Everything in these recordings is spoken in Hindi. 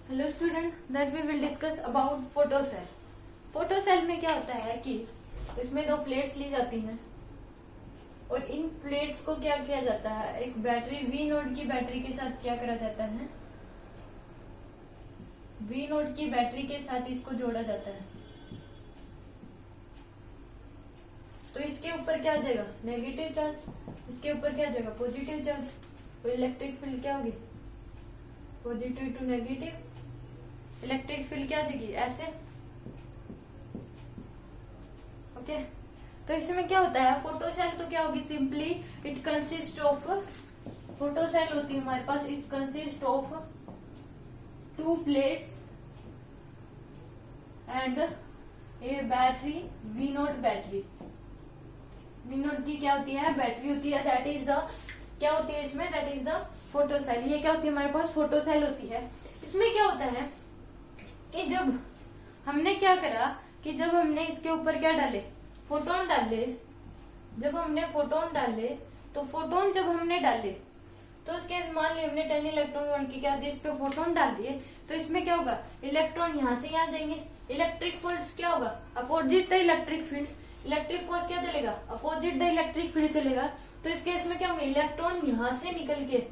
Hello student, that we will discuss about photocell. Photocell में क्या होता है कि इसमें दो प्लेट्स ली जाती हैं और इन प्लेट्स को क्या किया जाता है, एक बैटरी वी नोड की बैटरी के साथ क्या करा जाता है, वी नोड की बैटरी के साथ इसको जोड़ा जाता है। तो इसके ऊपर क्या आ जाएगा, नेगेटिव चार्ज, इसके ऊपर क्या आ जाएगा, पॉजिटिव चार्ज। तो इलेक्ट्रिक फील्ड क्या होगी, positive to negative. Electric field क्या आ जाएगी, ऐसे। ओके, तो इसमें क्या होता है, फोटोसेल तो क्या होगी, simply it consist of, photocell होती है हमारे पास, it consist of two plates and a battery, we note battery. We note की क्या होती है, बैटरी होती है, दैट इज द, क्या होती है इसमें, दैट इज द फोटोसेल। ये क्या होती है हमारे पास, फोटोसेल होती है। इसमें क्या होता है कि जब हमने क्या करा कि जब हमने इसके ऊपर क्या डाले, फोटोन डाले, जब हमने फोटोन डाले तो फोटोन जब हमने डाले तो उसके मान लिया हमने 10 इलेक्ट्रॉन वोल्ट की क्या दी, इस पे फोटोन डाल दिए, तो इसमें क्या होगा, इलेक्ट्रॉन यहाँ से यहाँ जाएंगे। इलेक्ट्रिक फोर्स क्या होगा, opposite the electric field. Electric force क्या चलेगा, अपोजिट द इलेक्ट्रिक फील्ड चलेगा। तो इस केस में क्या होगा, इलेक्ट्रॉन यहाँ से निकल के,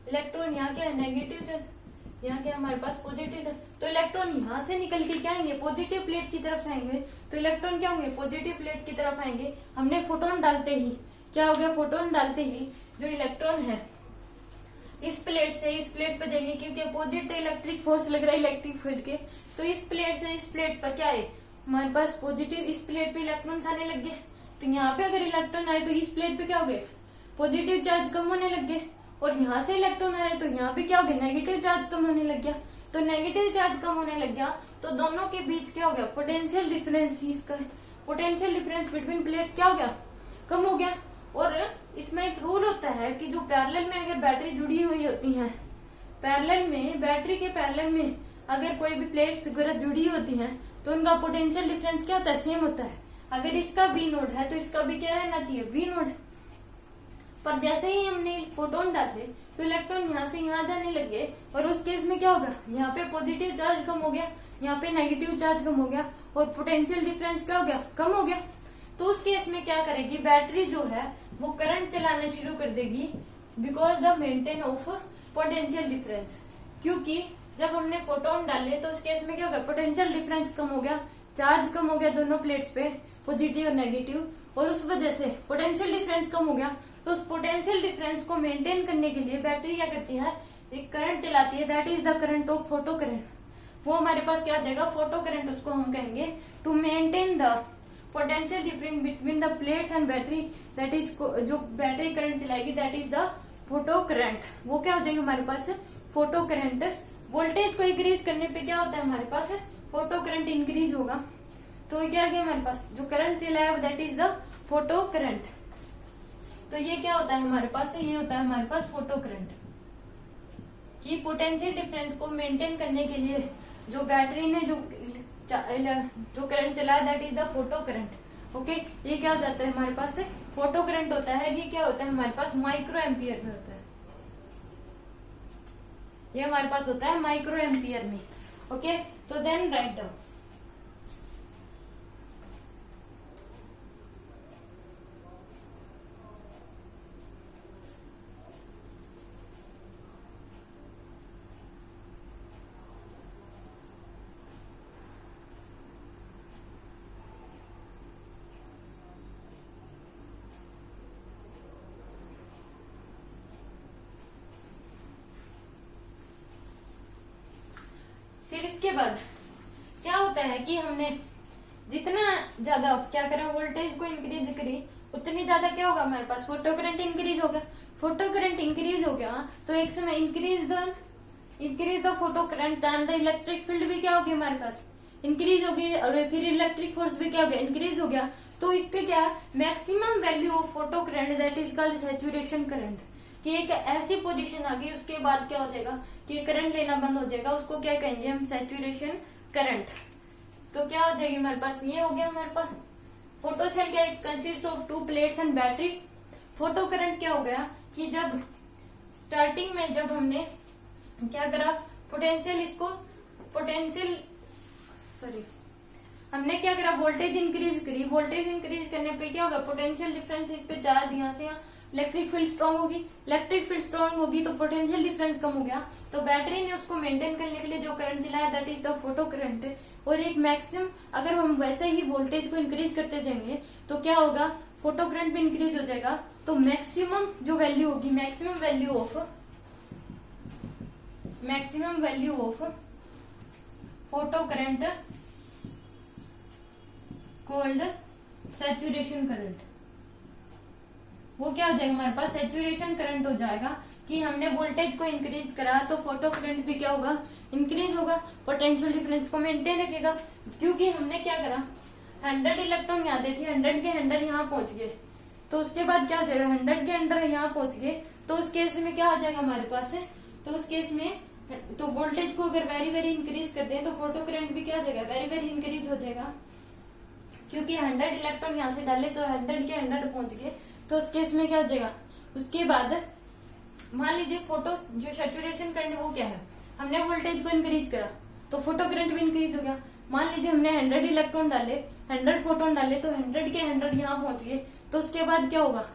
इलेक्ट्रॉन यहाँ क्या है, नेगेटिव चार्ज, यहाँ क्या हमारे पास पॉजिटिव चार्ज। तो इलेक्ट्रॉन यहाँ से निकल के क्या आएंगे, पॉजिटिव प्लेट की तरफ से आएंगे। तो इलेक्ट्रॉन क्या होंगे, पॉजिटिव प्लेट की तरफ आएंगे। हमने फोटोन डालते ही क्या हो गया, फोटोन डालते ही जो इलेक्ट्रॉन है इस प्लेट से इस प्लेट पे जाएंगे, क्योंकि अपोजिट इलेक्ट्रिक फोर्स लग रहा है इलेक्ट्रिक फील्ड के। तो इस प्लेट से इस प्लेट पर क्या है, हमारे पास पॉजिटिव, इस प्लेट पे इलेक्ट्रॉन आने लग गए। तो यहाँ पे अगर इलेक्ट्रॉन आए तो इस प्लेट पे क्या हो गए, पॉजिटिव चार्ज कम होने लग गए, और यहाँ से इलेक्ट्रॉन आ रहे तो यहाँ पे क्या हो गया, नेगेटिव चार्ज कम होने लग गया। तो नेगेटिव चार्ज कम होने लग गया तो दोनों के बीच क्या हो गया, पोटेंशियल डिफरेंस, इसका पोटेंशियल डिफरेंस बिटवीन प्लेट्स क्या हो गया, कम हो गया। और इसमें एक रूल होता है कि जो पैरेलल में अगर बैटरी जुड़ी हुई होती है, पैरेलल में, बैटरी के पैरेलल में अगर कोई भी प्लेट्स वगैरह जुड़ी होती है तो उनका पोटेंशियल डिफरेंस क्या होता है, सेम होता है। अगर इसका वी नोड है तो इसका भी क्या रहना चाहिए, वी नोड। पर जैसे ही हमने फोटोन डाले तो इलेक्ट्रॉन यहाँ से यहाँ जाने लगे, और उस केस में क्या होगा, यहाँ पे पॉजिटिव चार्ज कम हो गया, यहाँ पे नेगेटिव चार्ज कम हो गया, और पोटेंशियल डिफरेंस क्या हो गया, कम हो गया। तो उस केस में क्या करेगी, बैटरी जो है वो करंट चलाना शुरू कर देगी, because the maintain of potential difference. क्योंकि जब हमने फोटोन डाले तो उस केस में क्या होगा, पोटेंशियल डिफरेंस कम हो गया, चार्ज कम हो गया दोनों प्लेट्स पे, पॉजिटिव और नेगेटिव, और उस वजह से पोटेंशियल डिफरेंस कम हो गया। तो उस पोटेंशियल डिफरेंस को मेंटेन करने के लिए बैटरी क्या करती है, एक करंट चलाती है, that is the current of photo current. वो हमारे पास क्या आ जाएगा, फोटो करंट, उसको हम कहेंगे। To maintain the potential difference between the plates and battery, that is, जो बैटरी करंट चलाएगी that is the photo current. वो क्या हो जाएगी हमारे पास, फोटो करंट। वोल्टेज को इंक्रीज करने पे क्या होता है हमारे पास, फोटो करंट इंक्रीज होगा। तो क्या आ गया हमारे पास, जो करंट चला है that is the photo current. तो ये क्या होता है हमारे पास, ये होता है हमारे पास फोटो करंट। कि पोटेंशियल डिफरेंस को मेंटेन करने के लिए जो बैटरी ने जो करंट चला that is the photo current. Okay, ये क्या हो जाता है हमारे पास, फोटो करंट होता है। ये क्या होता है हमारे पास, माइक्रो एम्पियर में होता है। ये हमारे पास होता है माइक्रो एम्पियर में। ओके, तो देन राइट डाउन। फिर इसके बाद क्या होता है कि हमने जितना ज्यादा क्या करा, वोल्टेज को इंक्रीज करी, उतनी ज्यादा क्या होगा हमारे पास, फोटो करंट इंक्रीज हो गया। फोटो करंट इंक्रीज हो गया तो एक समय increase the photo current, then the electric field भी क्या होगी हमारे पास, इंक्रीज होगी, और फिर इलेक्ट्रिक फोर्स भी क्या हो गया, इंक्रीज हो गया। तो इसके क्या, maximum value of photo current that is called saturation current. कि एक ऐसी पोजीशन आ गई उसके बाद क्या हो जाएगा कि करंट लेना बंद हो जाएगा, उसको क्या कहेंगे हम, सैचुरेशन करंट। तो क्या हो जाएगी हमारे पास, ये हो गया हमारे पास फोटोसेल क्या, consist of two plates and battery. Photo current क्या हो गया कि जब स्टार्टिंग में जब हमने क्या करा, पोटेंशियल इसको पोटेंशियल सॉरी हमने क्या करा, वोल्टेज इंक्रीज करी। वोल्टेज इंक्रीज करने पे क्या होगा, पोटेंशियल डिफरेंस इस पे चार्ज यहाँ से यहाँ, इलेक्ट्रिक फील्ड स्ट्रांग होगी। इलेक्ट्रिक फील्ड स्ट्रांग होगी तो पोटेंशियल डिफरेंस कम हो गया। तो बैटरी ने उसको मेंटेन करने के लिए जो करंट चलाया that is the photo current. और एक मैक्सिमम अगर हम वैसे ही वोल्टेज को इंक्रीज करते जाएंगे तो क्या होगा, फोटो करंट भी इंक्रीज हो जाएगा। तो मैक्सिमम जो वैल्यू होगी, maximum value of photo current called saturation current, वो क्या हो जाएगा हमारे पास, सैचुरेशन करंट हो जाएगा। कि हमने वोल्टेज को इंक्रीज करा तो फोटो करंट भी क्या होगा, इंक्रीज होगा। पोटेंशियल डिफरेंस को मेंटेन रखेगा, क्योंकि हमने क्या करा, 100 इलेक्ट्रॉन यहाँ थे, 100 के 100 यहाँ पहुंच गए। तो उसके बाद क्या हो जाएगा, 100 के 100 यहाँ पहुंच गए। तो उस केस में क्या हो जाएगा हमारे पास, तो उस केस में तो वोल्टेज को अगर वेरी वेरी इंक्रीज करते हैं तो फोटो करंट भी क्या हो जाएगा, वेरी वेरी इंक्रीज हो जाएगा। क्योंकि 100 इलेक्ट्रॉन यहाँ से डाले तो 100 के 100 पहुंच गए। तो उस केस में क्या हो जाएगा, उसके बाद मान लीजिए फोटो जो सैचुरेशन करंट वो क्या है, हमने वोल्टेज को इंक्रीज करा तो फोटो करंट भी इंक्रीज हो गया। मान लीजिए हमने 100 इलेक्ट्रॉन डाले, 100 फोटोन डाले तो 100 के 100 यहाँ पहुंच गए। तो उसके बाद क्या होगा,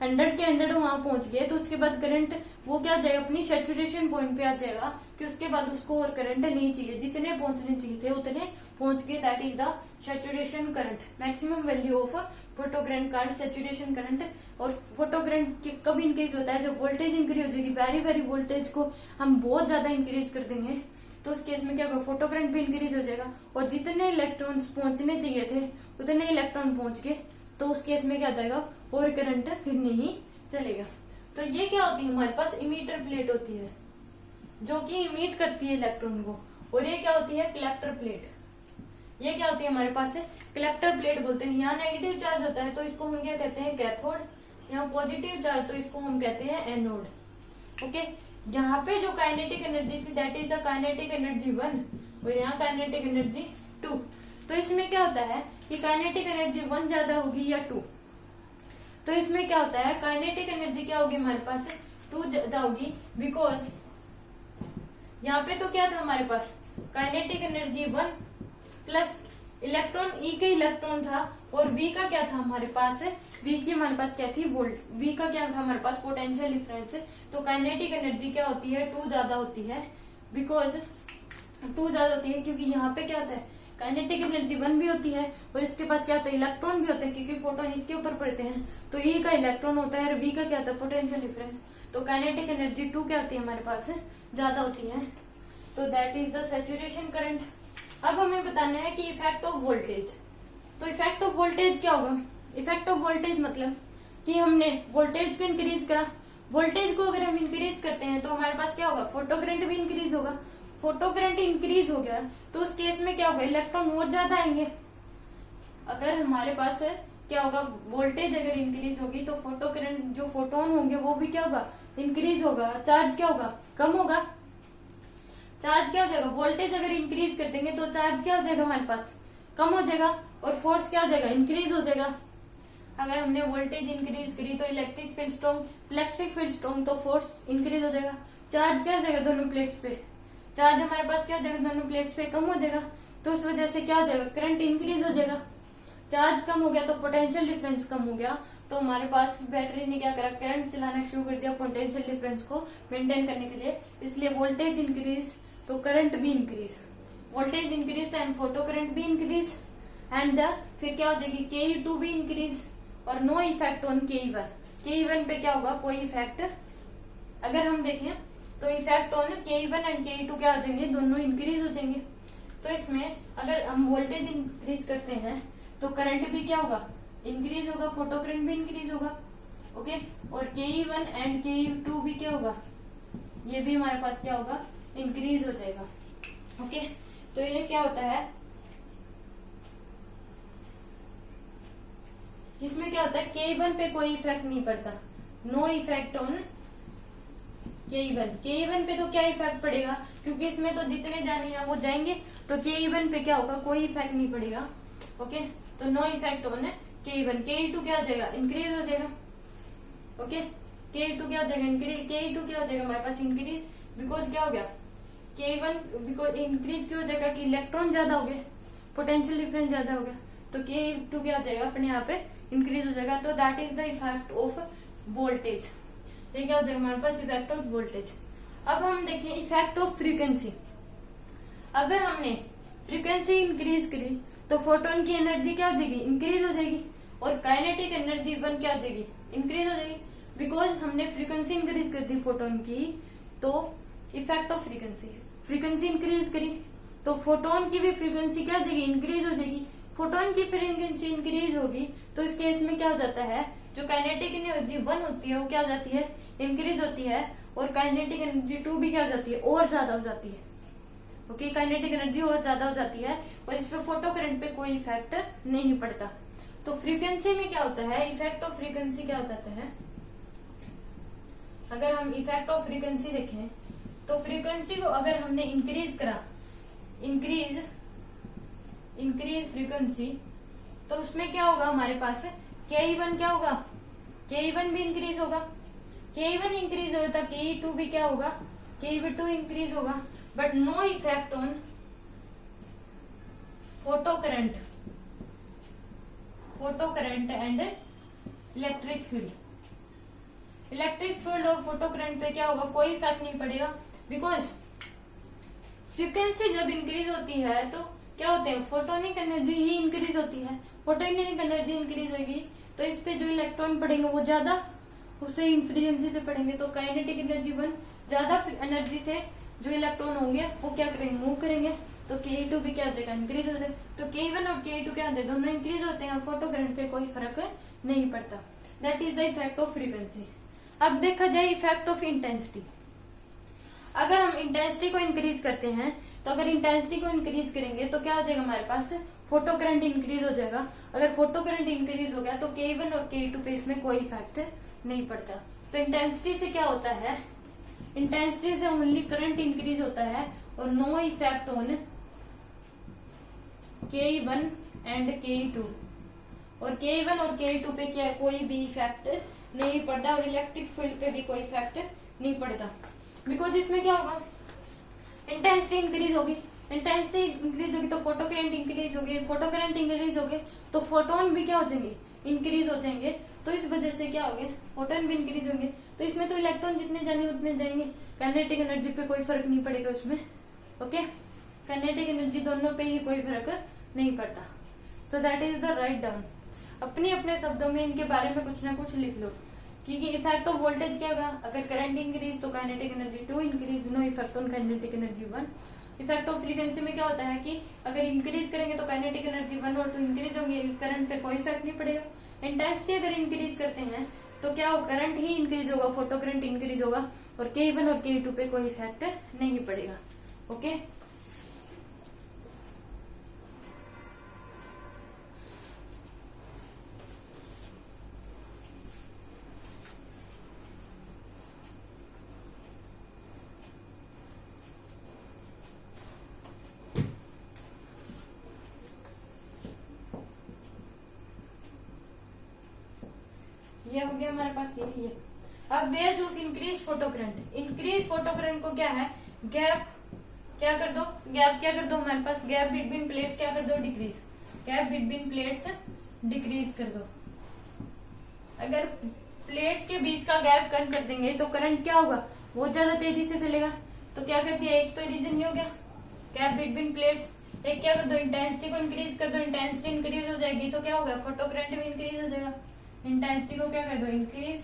100 के 100 वहां पहुंच गए तो उसके बाद करंट वो क्या जाएगा, अपनी सैचुरेशन पॉइंट पे आ जाएगा कि उसके बाद उसको और करंट नहीं चाहिए, जितने पहुंचने चाहिए थे उतने पहुंच गए। That is the saturation current, maximum value of photo current card saturation current. और फोटो करंट कब इंक्रीज होता है, जब वोल्टेज इंक्रीज हो जाएगी, वेरी वेरी वोल्टेज को हम बहुत ज्यादा इंक्रीज कर देंगे। तो उस केस में क्या होगा, फोटो करंट भी इंक्रीज हो जाएगा और जितने इलेक्ट्रॉन्स पहुंचने चाहिए थे उतने इलेक्ट्रॉन पहुंच गए। तो उस केस में क्या जाएगा, और करंट फिर नहीं चलेगा। तो ये क्या होती है, हमारे पास इमीटर प्लेट होती है जो कि इमिट करती है इलेक्ट्रॉन को। और ये क्या होती है, कलेक्टर प्लेट। ये क्या होती है हमारे पास, कलेक्टर प्लेट बोलते हैं। यहाँ नेगेटिव चार्ज होता है तो इसको हम क्या कहते हैं, कैथोड। यहाँ पॉजिटिव चार्ज तो इसको हम कहते हैं एनोड। ओके, यहाँ पे जो काइनेटिक एनर्जी थी that is the kinetic energy 1 और यहाँ काइनेटिक एनर्जी 2। तो इसमें क्या होता है कि काइनेटिक एनर्जी 1 ज्यादा होगी या 2। तो इसमें क्या होता है, काइनेटिक एनर्जी क्या होगी हमारे पास, 2 ज्यादा होगी। बिकॉज यहाँ पे तो क्या था हमारे पास, काइनेटिक एनर्जी 1 प्लस इलेक्ट्रॉन, ई का इलेक्ट्रॉन था और वी का क्या था हमारे पास, वी की हमारे पास क्या थी, वोल्ट। वी का क्या था हमारे पास, पोटेंशियल डिफरेंस। तो काइनेटिक एनर्जी क्या होती है, 2 ज्यादा होती है। बिकॉज 2 ज्यादा होती है क्योंकि यहाँ पे क्या होता है, काइनेटिक एनर्जी 1 भी होती है और इसके पास क्या होता है, इलेक्ट्रॉन भी होता है क्योंकि फोटोन इसके ऊपर पड़ते हैं। तो ई का इलेक्ट्रॉन होता है और वी का क्या होता है, पोटेंशियल डिफरेंस। तो काइनेटिक एनर्जी 2 क्या होती है हमारे पास, ज्यादा होती है। तो that is the saturation current. अब हमें बताना है कि इफेक्ट ऑफ वोल्टेज। तो इफेक्ट ऑफ वोल्टेज क्या होगा, इफेक्ट ऑफ वोल्टेज मतलब कि हमने वोल्टेज को इंक्रीज करा। वोल्टेज को अगर हम इंक्रीज करते हैं तो हमारे पास क्या होगा, फोटो करंट भी इंक्रीज होगा। फोटो करंट इंक्रीज हो गया तो उस केस में क्या होगा, इलेक्ट्रॉन और ज्यादा आएंगे। अगर हमारे पास क्या होगा, वोल्टेज अगर इंक्रीज होगी तो फोटो करंट, जो फोटोन होंगे वो भी क्या होगा, इंक्रीज होगा। चार्ज क्या होगा, कम होगा। चार्ज क्या हो जाएगा, वोल्टेज अगर इंक्रीज कर देंगे तो चार्ज क्या हो जाएगा हमारे पास, कम हो जाएगा और फोर्स क्या हो जाएगा, इंक्रीज हो जाएगा। अगर हमने वोल्टेज इंक्रीज करी तो इलेक्ट्रिक फील्ड स्ट्रॉन्ग तो फोर्स इंक्रीज हो जाएगा। चार्ज क्या हो जाएगा दोनों प्लेट्स पे, चार्ज हमारे पास क्या हो जाएगा दोनों प्लेट्स पे कम हो जाएगा। तो उस वजह से क्या हो जाएगा, करंट इंक्रीज हो जाएगा। चार्ज कम हो गया तो पोटेंशियल डिफरेंस कम हो गया। तो हमारे पास बैटरी ने क्या करा, करंट चलाना शुरू कर दिया पोटेंशियल डिफरेंस को मेंटेन करने के लिए। इसलिए वोल्टेज इंक्रीज तो करंट भी increase, voltage increase and photo current भी इंक्रीज एंड फिर क्या हो जाएगी, Ke2 भी इंक्रीज और no effect on Ke1। Ke1 पे क्या होगा, कोई इफेक्ट अगर हम देखें तो effect on Ke1 and Ke2 क्या हो जाएंगे, दोनों इंक्रीज हो जाएंगे। तो इसमें अगर हम वोल्टेज इंक्रीज करते हैं तो करंट भी क्या होगा, इंक्रीज होगा, फोटो करंट भी इंक्रीज होगा। ओके, और Ke1 एंड Ke2 भी क्या होगा, ये भी हमारे पास क्या होगा, इंक्रीज हो जाएगा। ओके, तो ये क्या होता है, इसमें क्या होता है, Ke1 पे कोई इफेक्ट नहीं पड़ता, नो इफेक्ट ऑन Ke1 पे तो क्या इफेक्ट पड़ेगा, क्योंकि इसमें तो जितने जाने हैं वो जाएंगे। तो Ke1 पे क्या होगा, कोई इफेक्ट नहीं पड़ेगा। ओके, तो no effect on Ke1। Ke2 क्या हो जाएगा, इंक्रीज हो जाएगा। ओके, Ke2 क्या हो जाएगा, इंक्रीज। Ke2 क्या हो जाएगा हमारे पास, इंक्रीज। बिकॉज क्या हो गया, K1 बिकॉज इंक्रीज क्यों हो जाएगा कि इलेक्ट्रॉन ज्यादा हो गए, पोटेंशियल डिफरेंस ज्यादा हो गया, तो K2 क्या हो जाएगा अपने यहाँ पे इंक्रीज हो जाएगा। तो that is the effect of voltage. ये क्या हो जाएगा हमारे पास इफेक्ट ऑफ वोल्टेज। अब हम देखें इफेक्ट ऑफ फ्रीक्वेंसी। अगर हमने फ्रीक्वेंसी इंक्रीज करी तो फोटोन की एनर्जी क्या हो जाएगी, इंक्रीज हो जाएगी, और काइनेटिक एनर्जी वन क्या हो जाएगी, इंक्रीज हो जाएगी। बिकॉज हमने फ्रीक्वेंसी इंक्रीज कर दी फोटोन की, तो इफेक्ट ऑफ फ्रीक्वेंसी इंक्रीज करी तो फोटोन की भी फ्रीक्वेंसी क्या हो जाएगी, इंक्रीज हो जाएगी। फोटोन की फ्रीक्वेंसी इंक्रीज होगी तो इस केस में क्या हो जाता है, जो काइनेटिक एनर्जी वन होती है वो क्या हो जाती है, इंक्रीज होती है, और काइनेटिक एनर्जी टू भी क्या हो जाती है, और ज्यादा हो जाती है। ओके, काइनेटिक एनर्जी और ज्यादा हो जाती है, और इस पे फोटो करंट पे कोई इफेक्ट नहीं पड़ता। तो फ्रीक्वेंसी में क्या होता है, इफेक्ट ऑफ फ्रीक्वेंसी क्या हो जाता है, अगर हम इफेक्ट ऑफ फ्रीक्वेंसी देखें तो फ्रीक्वेंसी को अगर हमने इंक्रीज करा, इंक्रीज फ्रीक्वेंसी, तो उसमें क्या होगा हमारे पास Ke1 क्या होगा, Ke1 भी इंक्रीज होगा, Ke1 इंक्रीज होता Ke2 भी क्या होगा, Ke2 इंक्रीज होगा, but no effect on photo current and electric field और फोटो करंट पे क्या होगा, कोई इफेक्ट नहीं पड़ेगा। बिकॉज फ्रीक्वेंसी जब इंक्रीज होती है तो क्या होते हैं, फोटोनिक एनर्जी ही इंक्रीज होती है, फोटोनिक एनर्जी इंक्रीज होगी तो इस पे जो इलेक्ट्रॉन पड़ेंगे वो ज्यादा उससे फ्रीक्वेंसी से पड़ेंगे, तो काइनेटिक एनर्जी वन ज्यादा एनर्जी से जो इलेक्ट्रॉन होंगे वो क्या करेंगे, मूव करेंगे, तो Ke2 भी क्या हो जाएगा, इंक्रीज हो जाएगा। तो Ke1 और Ke2 क्या होते हैं, दोनों इंक्रीज होते हैं, फोटो करंट पे कोई फर्क नहीं पड़ता। That is the effect of frequency. अब देखा जाए इफेक्ट ऑफ इंटेंसिटी। अगर हम इंटेंसिटी को इंक्रीज करते हैं तो अगर इंटेंसिटी को इंक्रीज करेंगे तो क्या हो जाएगा हमारे पास, फोटो करंट इंक्रीज हो जाएगा। अगर फोटो करंट इंक्रीज हो गया तो K1 और K2 पे इसमें कोई इफेक्ट नहीं पड़ता। तो इंटेंसिटी से क्या होता है, इंटेंसिटी से ओनली करंट इंक्रीज होता है और no effect on K1 and K2, और K1 और K2 पे क्या कोई भी इफेक्ट नहीं पड़ता, और इलेक्ट्रिक फील्ड पे भी कोई इफेक्ट नहीं पड़ता। बिकॉज इसमें क्या होगा, इंटेंसिटी इंक्रीज होगी तो फोटो करंट इंक्रीज होगी, फोटो करंट इंक्रीज होगे तो फोटोन भी क्या हो जाएंगे, इंक्रीज हो जाएंगे। तो इस वजह से क्या होंगे, फोटोन भी इंक्रीज होंगे, तो इसमें तो इलेक्ट्रॉन जितने जाने उतने जाएंगे, काइनेटिक एनर्जी पे कोई फर्क नहीं पड़ेगा उसमें। ओके, काइनेटिक एनर्जी दोनों पे ही कोई फर्क नहीं पड़ता। तो that is the write down. अपने अपने शब्दों में इनके बारे में कुछ ना कुछ लिख लो, क्योंकि इफेक्ट ऑफ वोल्टेज क्या होगा, अगर करंट इंक्रीज तो kinetic energy 2 increase, no effect on kinetic energy 1। Effect of frequency में क्या होता है कि अगर इंक्रीज करेंगे तो काइनेटिक एनर्जी 1 और 2 इंक्रीज होंगे, करंट पे कोई इफेक्ट नहीं पड़ेगा। इंटेंसिटी अगर इंक्रीज करते हैं तो क्या होगा, करंट ही इंक्रीज होगा, फोटो करंट इंक्रीज होगा, और K1 और K2 पे कोई इफेक्ट नहीं पड़ेगा। ओके, ये हो गया हमारे पास ये। अब ways of increase photo current को क्या है, गैप क्या कर दो हमारे पास, गैप बिटवीन प्लेट्स क्या कर दो, decrease, gap between plates decrease कर दो। अगर प्लेट्स के बीच का गैप कम कर देंगे तो करंट क्या होगा, बहुत ज्यादा तेजी से चलेगा। तो क्या कर दिया, एक तो रीजन ये हो गया गैप बिटवीन प्लेट्स, एक क्या कर दो, इंटेंसिटी को इंक्रीज कर दो, इंटेंसिटी इंक्रीज हो जाएगी तो क्या होगा, फोटो करंट भी इंक्रीज हो जाएगा। इंटेंसिटी को क्या कर दो, इंक्रीज,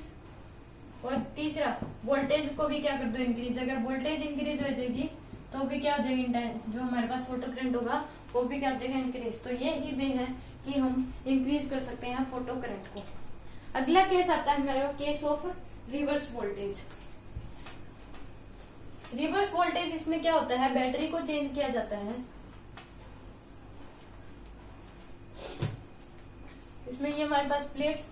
और तीसरा वोल्टेज को भी क्या कर दो, इंक्रीज। अगर वोल्टेज इंक्रीज हो जाएगी तो भी क्या हो जाएगी, जो हमारे पास फोटो करंट होगा वो भी क्या हो जाएगा, इंक्रीज। तो ये ही वे है कि हम इंक्रीज कर सकते हैं फोटो करंट को। अगला केस आता है हमारे case of reverse voltage. Reverse voltage इसमें क्या होता है, बैटरी को चेंज किया जाता है। इसमें ये हमारे पास प्लेट्स,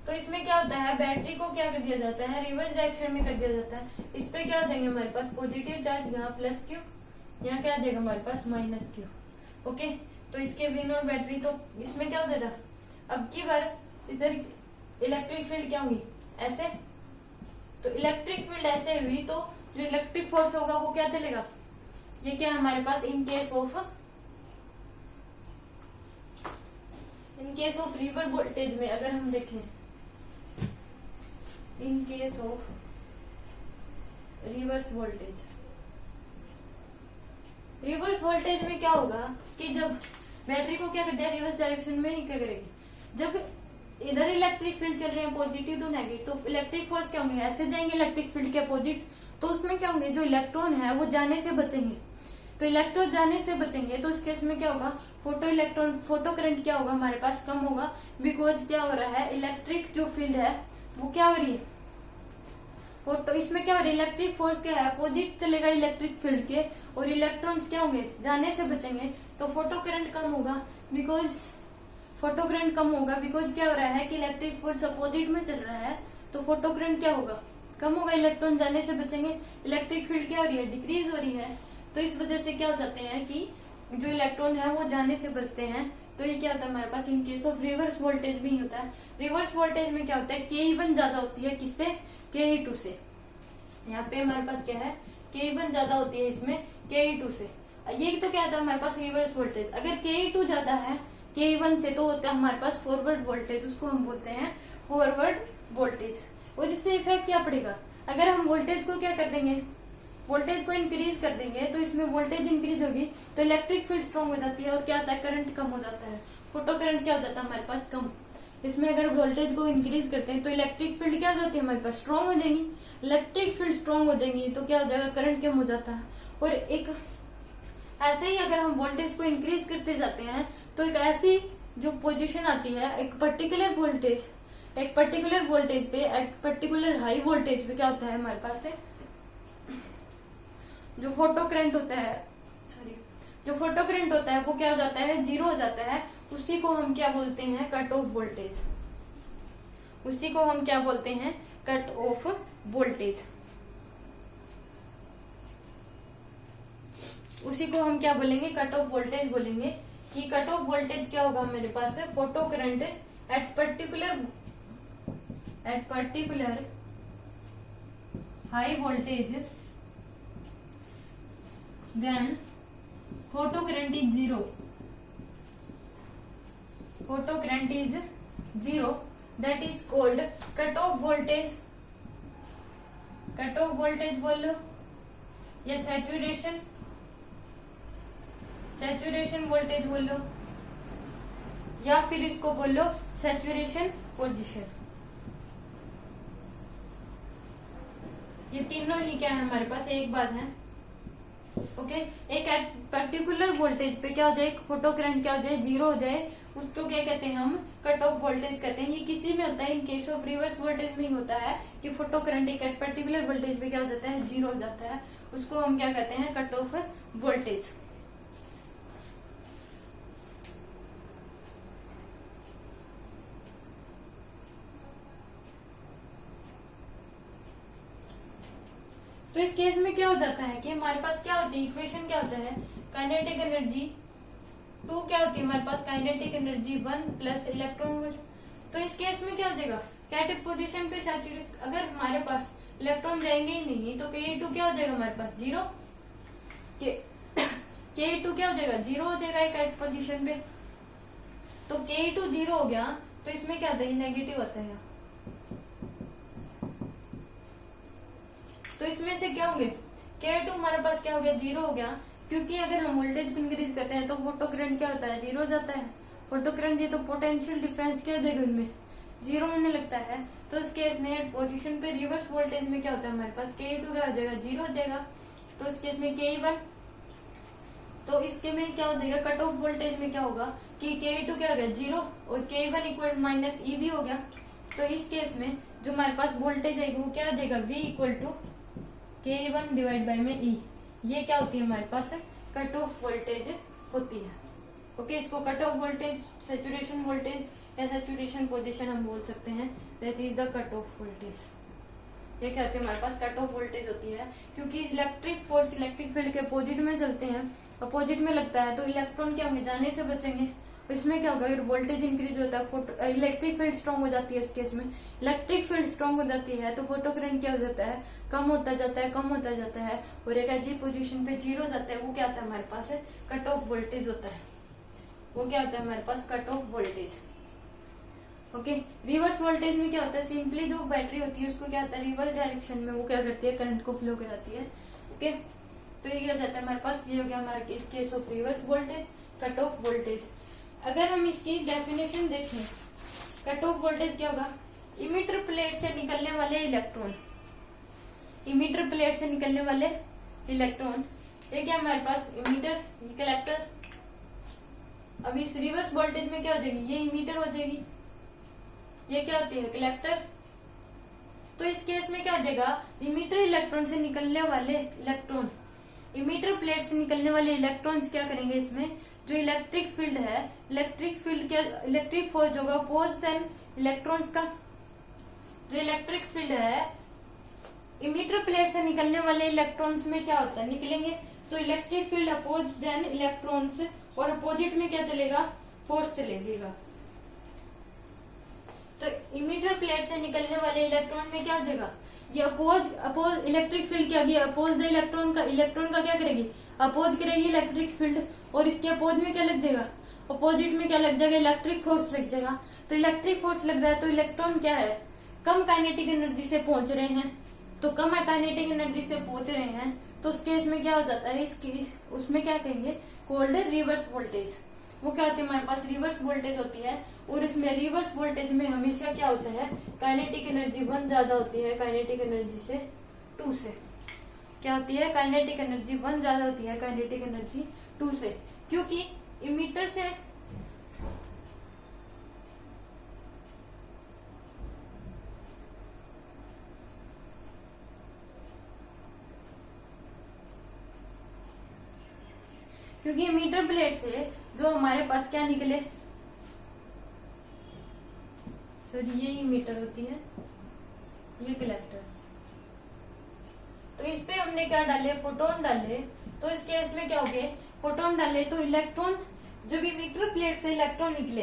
तो इसमें क्या होता है, बैटरी को क्या कर दिया जाता है, रिवर्स डायरेक्शन में कर दिया जाता है। इस पे क्या हो जाएंगे हमारे पास पॉजिटिव चार्ज, यहाँ प्लस क्यू, यहाँ क्या आ जाएगा हमारे पास माइनस क्यू। ओके, तो इसके बिन और बैटरी, तो इसमें क्या हो जाएगा, अब की बार इधर इलेक्ट्रिक फील्ड क्या हुई, ऐसे, तो तो इलेक्ट्रिक फील्ड ऐसे हुई तो जो इलेक्ट्रिक फोर्स होगा वो क्या चलेगा, ये क्या है हमारे पास, in case of reverse voltage में अगर हम देखें, in case of reverse voltage में क्या होगा कि जब बैटरी को क्या करते हैं, रिवर्स डायरेक्शन में ही क्या करेगी, जब इधर इलेक्ट्रिक फील्ड चल रहे हैं पॉजिटिव टू नेगेटिव, तो इलेक्ट्रिक फोर्स क्या होंगे, ऐसे जाएंगे इलेक्ट्रिक फील्ड के अपोजिट, तो उसमें क्या होंगे, जो इलेक्ट्रॉन है वो जाने से बचेंगे। तो इलेक्ट्रॉन जाने से बचेंगे तो उस केस में क्या होगा, फोटो करंट क्या होगा हमारे पास, कम होगा। बिकॉज क्या हो रहा है, इलेक्ट्रिक जो फील्ड है वो क्या हो रही है, तो इसमें क्या हो रहा है, इलेक्ट्रिक फोर्स क्या है, अपोजिट चलेगा इलेक्ट्रिक फील्ड के, और इलेक्ट्रॉन्स क्या होंगे, जाने से बचेंगे, तो फोटो करंट कम होगा। बिकॉज क्या हो रहा है कि इलेक्ट्रिक फोर्स अपोजिट में चल रहा है, तो फोटो करंट क्या होगा, कम होगा, इलेक्ट्रॉन जाने से बचेंगे, इलेक्ट्रिक फील्ड क्या हो रही है, डिक्रीज हो रही है। तो इस वजह से क्या हो जाते हैं कि जो इलेक्ट्रॉन है वो जाने से बचते हैं। तो ये क्या होता है हमारे पास, in case of reverse voltage भी होता है। रिवर्स वोल्टेज में क्या होता है, Ke1 ज्यादा होती है, किससे, Ke2 से। यहाँ पे हमारे पास क्या है, Ke1 ज्यादा होती है इसमें Ke2 से। ये तो क्या होता है हमारे पास रिवर्स वोल्टेज, अगर Ke2 ज्यादा है Ke1 से तो होता है हमारे पास फॉरवर्ड वोल्टेज, उसको हम बोलते हैं फॉरवर्ड वोल्टेज। और इससे इफेक्ट क्या पड़ेगा, अगर हम वोल्टेज को क्या कर देंगे, वोल्टेज को इंक्रीज कर देंगे, तो इसमें वोल्टेज इंक्रीज होगी तो इलेक्ट्रिक फील्ड स्ट्रॉन्ग हो जाती है, और क्या होता है, करंट कम हो जाता है, फोटो करंट क्या हो जाता है हमारे पास, कम। इसमें अगर वोल्टेज को इंक्रीज करते हैं तो इलेक्ट्रिक फील्ड क्या हो जाती है हमारे पास, स्ट्रॉन्ग हो जाएंगी। इलेक्ट्रिक फील्ड स्ट्रॉन्ग हो जाएंगी तो क्या हो जाएगा, करंट कम हो जाता है। और एक ऐसे ही अगर हम वोल्टेज को इंक्रीज करते जाते हैं तो एक ऐसी जो पोजीशन आती है, एक पर्टिकुलर वोल्टेज पे, एक पर्टिकुलर हाई वोल्टेज पे क्या होता है हमारे पास से, जो फोटो करंट होता है वो क्या हो जाता है, जीरो हो जाता है। उसी को हम क्या बोलते हैं, कट ऑफ वोल्टेज। उसी को हम क्या बोलते हैं, कट ऑफ वोल्टेज। उसी को हम क्या बोलेंगे, कट ऑफ वोल्टेज बोलेंगे। कि कट ऑफ वोल्टेज क्या होगा मेरे पास, photo current at particular high voltage, then photo current is zero, that is called cut off voltage. Cut off voltage बोल लो या सैचुरेशन वोल्टेज बोल लो, या फिर इसको बोल लो सैचुरेशन पोजीशन। ये तीनों ही क्या है हमारे पास, एक बात है। ओके, एक पर्टिकुलर वोल्टेज पे क्या हो जाए, फोटो करंट क्या हो जाए, जीरो हो जाए, उसको क्या कहते हैं हम, कट ऑफ वोल्टेज कहते हैं। ये किसी में होता है, इन केस ऑफ रिवर्स वोल्टेज में ही होता है कि फोटो करंट एक पर्टिकुलर वोल्टेज पे क्या हो जाता है, जीरो हो जाता है। उसको हम क्या कहते हैं, कट ऑफ वोल्टेज। तो इस केस में क्या हो जाता है कि हमारे पास क्या होती है, इक्वेशन क्या होता है, काइनेटिक एनर्जी 2 क्या होती है हमारे पास, kinetic energy 1 plus electron volt. तो इस केस में क्या हो जाएगा, कैटिव पोजीशन पे सैचुरेट, अगर हमारे पास इलेक्ट्रॉन जाएंगे ही नहीं तो Ke2 क्या हो जाएगा हमारे पास, जीरो। Ke2 क्या हो जाएगा, जीरो हो जाएगा कैटिव पोजीशन पे। तो Ke2 जीरो हो गया तो इसमें क्या आता है, नेगेटिव आता है। तो इसमें से क्या होंगे, Ke2 हमारे पास क्या हो गया, जीरो हो गया, क्योंकि अगर हम वोल्टेज को इंक्रीज करते हैं तो फोटो करंट क्या होता है, जीरो हो जाता है। फोटो करंट, ये तो पोटेंशियल डिफरेंस क्या हो जाएगा, इनमें जीरो होने लगता है। तो इस केस में पोजीशन पे रिवर्स वोल्टेज में क्या होता है हमारे पास, Ke2 क्या हो जाएगा, जीरो हो जाएगा। तो इस केस में Ke1, तो इसके में क्या हो जाएगा, कट ऑफ वोल्टेज में क्या होगा कि Ke2 क्या हो गया, जीरो, और Ke1 इक्वल माइनस ई भी हो गया। तो इस केस में जो हमारे पास वोल्टेज आएगी वो क्या हो जाएगा, V equal to Ke1 divide by में E। ये क्या होती है हमारे पास, कट ऑफ वोल्टेज होती है। ओके, इसको cut off voltage, saturation voltage या सैचुरेशन पोजीशन हम बोल सकते हैं। That is the cut off voltage. ये क्या होती है हमारे पास, कट ऑफ वोल्टेज होती है, क्योंकि इलेक्ट्रिक फोर्स इलेक्ट्रिक फील्ड के अपोजिट में चलते हैं, अपोजिट में लगता है, तो इलेक्ट्रॉन क्या होंगे, जाने से बचेंगे, इसमें क्या होगा, अगर वोल्टेज इंक्रीज होता है फोटो इलेक्ट्रिक फील्ड स्ट्रांग हो जाती है उस केस में, इलेक्ट्रिक फील्ड स्ट्रांग हो जाती है तो फोटो करंट क्या हो जाता है, कम होता जाता है, कम होता जाता है और एक ऐसी पोजीशन पे जीरो हो जाता है। वो क्या होता है हमारे पास है, कट ऑफ वोल्टेज होता है। वो क्या होता है हमारे पास, cut off voltage. Okay, reverse voltage में क्या होता है, सिंपली जो बैटरी होती है उसको क्या होता है, रिवर्स डायरेक्शन में वो क्या करती है, करंट को फ्लो कराती है। ओके, तो ये क्या हो जाता है हमारे पास, ये हो गया हमारे case of reverse voltage, cut off voltage. अगर हम इसकी डेफिनेशन देखें, कट ऑफ वोल्टेज क्या होगा, इमीटर प्लेट से निकलने वाले इलेक्ट्रॉन, इमीटर प्लेट से निकलने वाले इलेक्ट्रॉन, ये क्या हमारे पास इमीटर, ये कलेक्टर। अब इस रिवर्स वोल्टेज में क्या हो जाएगी, ये इमीटर हो जाएगी, ये क्या होती है, कलेक्टर। तो इस केस में क्या हो जाएगा, इमीटर इलेक्ट्रॉन से निकलने वाले इलेक्ट्रॉन, इमीटर प्लेट से निकलने वाले इलेक्ट्रॉन्स क्या करेंगे, इसमें जो इलेक्ट्रिक फील्ड है, इलेक्ट्रिक फील्ड क्या, इलेक्ट्रिक फोर्स होगा अपोज देन इलेक्ट्रॉन्स का। जो इलेक्ट्रिक फील्ड है इमीटर प्लेट से निकलने वाले इलेक्ट्रॉन्स में क्या होता है, निकलेंगे तो electric field oppose then electrons, और अपोजिट में क्या चलेगा, फोर्स चलेगा। तो इमीटर प्लेट से निकलने वाले इलेक्ट्रॉन में क्या हो जाएगा, ये अपोज इलेक्ट्रिक फील्ड क्या, ये अपोज द इलेक्ट्रॉन का क्या करेगी, अपोज करेगी इलेक्ट्रिक फील्ड, और इसके अपोज में क्या लग जाएगा, अपोजिट में क्या लग जाएगा, इलेक्ट्रिक फोर्स लग जाएगा। तो इलेक्ट्रिक फोर्स लग रहा है तो इलेक्ट्रॉन क्या है, कम काइनेटिक एनर्जी से पहुंच रहे हैं, तो कम काइनेटिक एनर्जी से पहुंच रहे हैं तो उस केस में क्या हो जाता है, उसमें क्या कहेंगे, कोल्ड रिवर्स वोल्टेज। वो क्या होती है हमारे पास, रिवर्स वोल्टेज होती है, और इसमें रिवर्स वोल्टेज में हमेशा क्या होता है, काइनेटिक एनर्जी 1 ज्यादा होती है काइनेटिक एनर्जी से 2 से। क्या होती है, काइनेटिक एनर्जी 1 ज्यादा होती है काइनेटिक एनर्जी 2 से, क्योंकि इमीटर से क्योंकि इमीटर प्लेट से जो हमारे पास क्या निकले, सॉरी ये इमीटर होती है, ये कलेक्टर। तो इस पे हमने क्या डाले, फोटोन डाले, तो इस केस में क्या हो गए, फोटोन डाले तो इलेक्ट्रॉन, जब इमीटर प्लेट से इलेक्ट्रॉन निकले,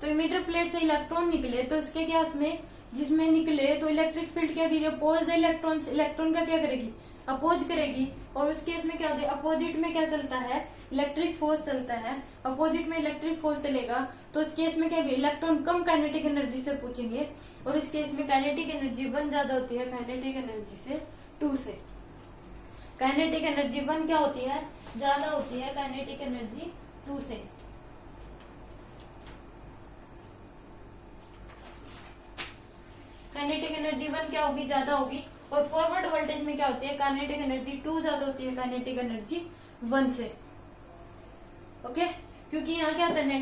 तो इमीटर प्लेट से इलेक्ट्रॉन निकले तो इसके क्या उसमें, जिसमें निकले तो इलेक्ट्रिक फील्ड क्या करेगी, अपोज द इलेक्ट्रॉन, इलेक्ट्रॉन का क्या करेगी, अपोज करेगी, और उस केस में क्या होता है, अपोजिट में क्या चलता है, इलेक्ट्रिक फोर्स चलता है, अपोजिट में इलेक्ट्रिक फोर्स चलेगा तो इस केस में क्या होगा, इलेक्ट्रॉन कम काइनेटिक एनर्जी से पूछेंगे, और इस केस में काइनेटिक एनर्जी 1 ज्यादा होती है काइनेटिक एनर्जी से 2 से। काइनेटिक एनर्जी 1 क्या होती है, ज्यादा होती है काइनेटिक एनर्जी 2 से। काइनेटिक एनर्जी 1 क्या होगी, ज्यादा होगी, और फॉरवर्ड वोल्टेज में क्या होती है, काइनेटिक एनर्जी 2 ज्यादा होती है काइनेटिक एनर्जी 1 से। ओके, क्योंकि यहाँ क्या होता है,